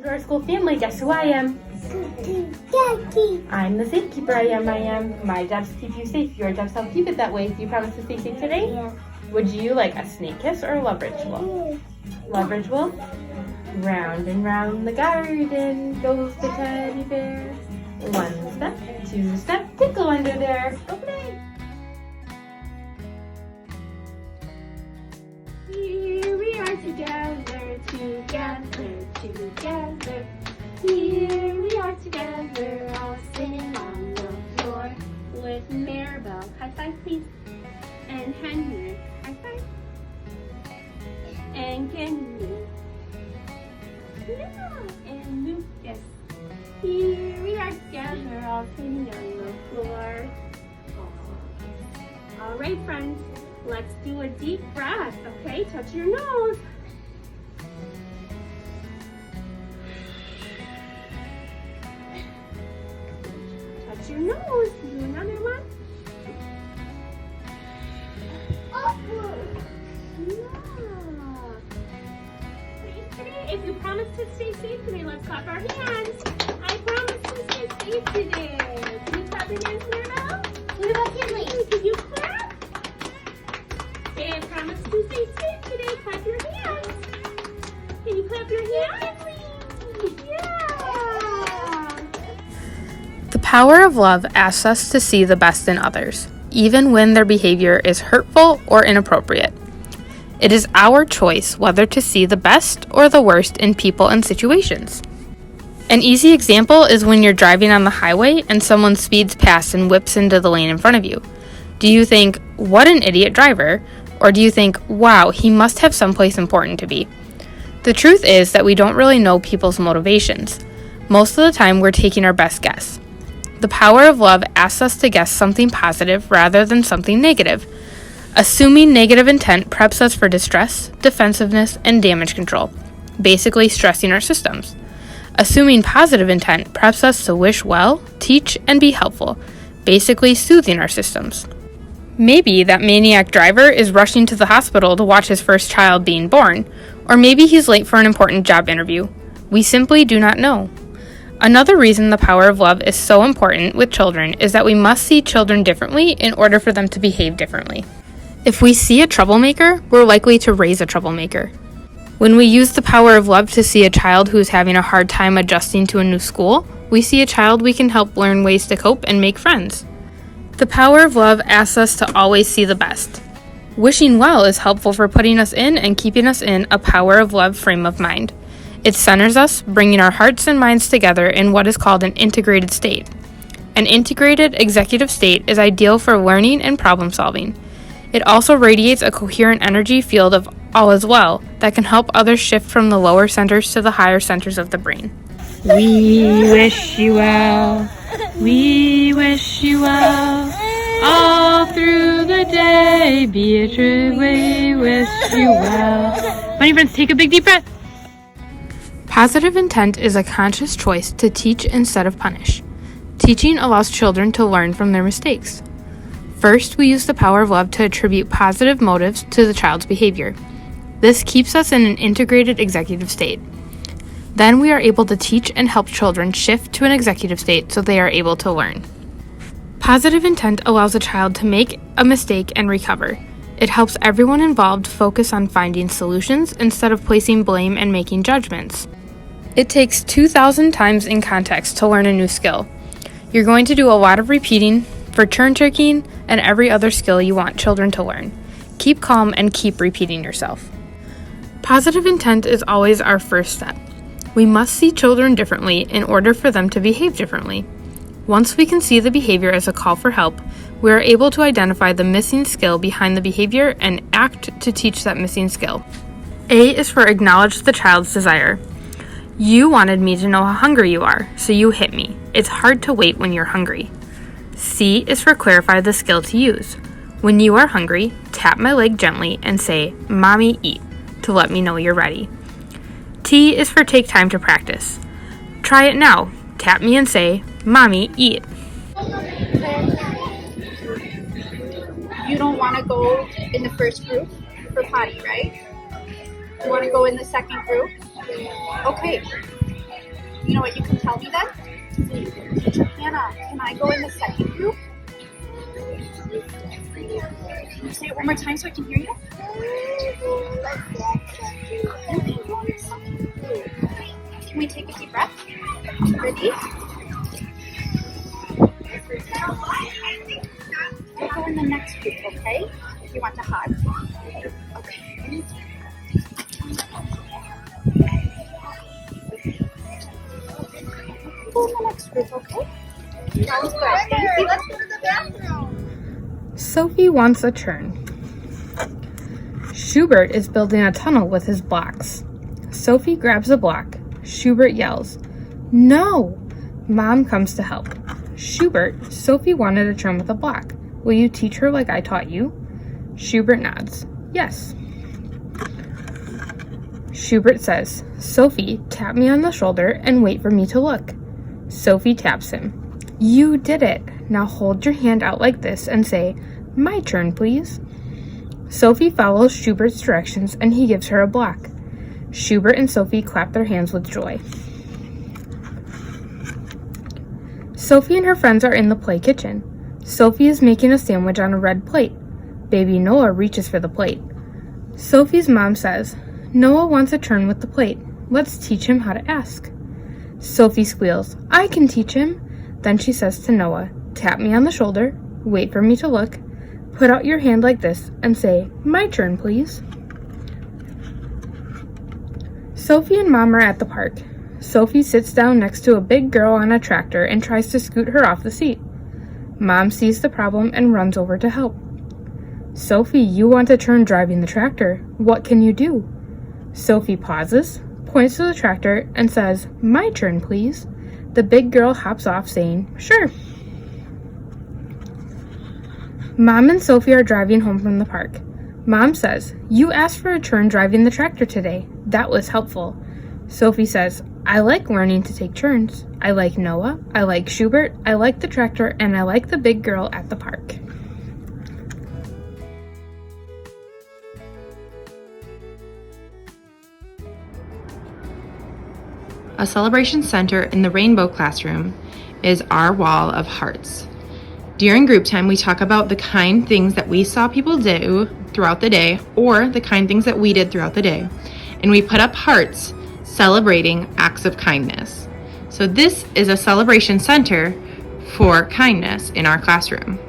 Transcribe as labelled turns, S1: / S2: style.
S1: to our school family. Guess who I am? I'm the safekeeper. I am. My job's to keep you safe. Your job's to help keep it that way. Do you promise to stay safe today?
S2: Yeah.
S1: Would you like a snake kiss or a love ritual? Love ritual? Round and round the garden goes the teddy bear. 1 step, 2 step, tickle under there. Open it.
S2: Here we are together. Here we are together, all sitting on the floor with Maribel. High five, please. And Henry. High five. And Kenny. Yeah. And Lucas. Here we are together, all sitting on the floor. All right, friends. Let's do a deep breath, okay? Touch your nose. Touch your nose. Do another one. Yeah. If you promise to stay safe today, let's clap our hands. I promise to stay safe today. Can you clap your hands, Maribel? What about Kinley? Can you clap? Say, I promise to stay safe today. Clap your hands. Can you clap your hands? Yeah.
S3: The power of love asks us to see the best in others, even when their behavior is hurtful or inappropriate. It is our choice whether to see the best or the worst in people and situations. An easy example is when you're driving on the highway and someone speeds past and whips into the lane in front of you. Do you think, what an idiot driver? Or do you think, wow, he must have someplace important to be? The truth is that we don't really know people's motivations. Most of the time, we're taking our best guess. The power of love asks us to guess something positive rather than something negative. Assuming negative intent preps us for distress, defensiveness, and damage control, basically stressing our systems. Assuming positive intent preps us to wish well, teach, and be helpful, basically soothing our systems. Maybe that maniac driver is rushing to the hospital to watch his first child being born, or maybe he's late for an important job interview. We simply do not know. Another reason the power of love is so important with children is that we must see children differently in order for them to behave differently. If we see a troublemaker, we're likely to raise a troublemaker. When we use the power of love to see a child who is having a hard time adjusting to a new school, we see a child we can help learn ways to cope and make friends. The power of love asks us to always see the best. Wishing well is helpful for putting us in and keeping us in a power of love frame of mind. It centers us, bringing our hearts and minds together in what is called an integrated state. An integrated executive state is ideal for learning and problem solving. It also radiates a coherent energy field of all is well that can help others shift from the lower centers to the higher centers of the brain. We wish you well. We wish you well. All through the day, Beatrice, we wish you well. Bunny friends, take a big deep breath. Positive intent is a conscious choice to teach instead of punish. Teaching allows children to learn from their mistakes. First, we use the power of love to attribute positive motives to the child's behavior. This keeps us in an integrated executive state. Then we are able to teach and help children shift to an executive state so they are able to learn. Positive intent allows a child to make a mistake and recover. It helps everyone involved focus on finding solutions instead of placing blame and making judgments. It takes 2,000 times in context to learn a new skill. You're going to do a lot of repeating for turn taking and every other skill you want children to learn. Keep calm and keep repeating yourself. Positive intent is always our first step. We must see children differently in order for them to behave differently. Once we can see the behavior as a call for help, we are able to identify the missing skill behind the behavior and act to teach that missing skill. A is for acknowledge the child's desire. You wanted me to know how hungry you are, so you hit me. It's hard to wait when you're hungry. C is for clarify the skill to use. When you are hungry, tap my leg gently and say, "Mommy, eat," to let me know you're ready. T is for take time to practice. Try it now. Tap me and say, "Mommy, eat."
S4: You don't want to go in the first group for potty, right? You want to go in the second group? Okay. You know what you can tell me then? Teacher Hannah, can I go in the second group? Can you say it one more time so I can hear you? Can we take a deep breath? Ready? We'll go in the next group, okay? If you want to hug. Okay. Go in the next group, okay? Sounds good. Thank you. Let's go to the bathroom.
S3: Sophie wants a turn. Schubert is building a tunnel with his blocks. Sophie grabs a block. Schubert yells, "No!" Mom comes to help. Schubert, Sophie wanted a turn with a block. Will you teach her like I taught you? Schubert nods. Yes. Schubert says, "Sophie, tap me on the shoulder and wait for me to look." Sophie taps him. You did it. Now hold your hand out like this and say, "My turn, please." Sophie follows Schubert's directions and he gives her a block. Schubert and Sophie clap their hands with joy. Sophie and her friends are in the play kitchen. Sophie is making a sandwich on a red plate. Baby Noah reaches for the plate. Sophie's mom says, "Noah wants a turn with the plate. Let's teach him how to ask." Sophie squeals, "I can teach him." Then she says to Noah, "Tap me on the shoulder, wait for me to look, put out your hand like this and say, 'My turn, please.'" Sophie and Mom are at the park. Sophie sits down next to a big girl on a tractor and tries to scoot her off the seat. Mom sees the problem and runs over to help. "Sophie, you want a turn driving the tractor. What can you do?" Sophie pauses, points to the tractor, and says, "My turn, please." The big girl hops off saying, "Sure." Mom and Sophie are driving home from the park. Mom says, "You asked for a turn driving the tractor today. That was helpful." Sophie says, "I like learning to take turns. I like Noah, I like Schubert, I like the tractor, and I like the big girl at the park."
S5: A celebration center in the Rainbow Classroom is our wall of hearts. During group time, we talk about the kind things that we saw people do throughout the day or the kind things that we did throughout the day. And we put up hearts celebrating acts of kindness. So this is a celebration center for kindness in our classroom.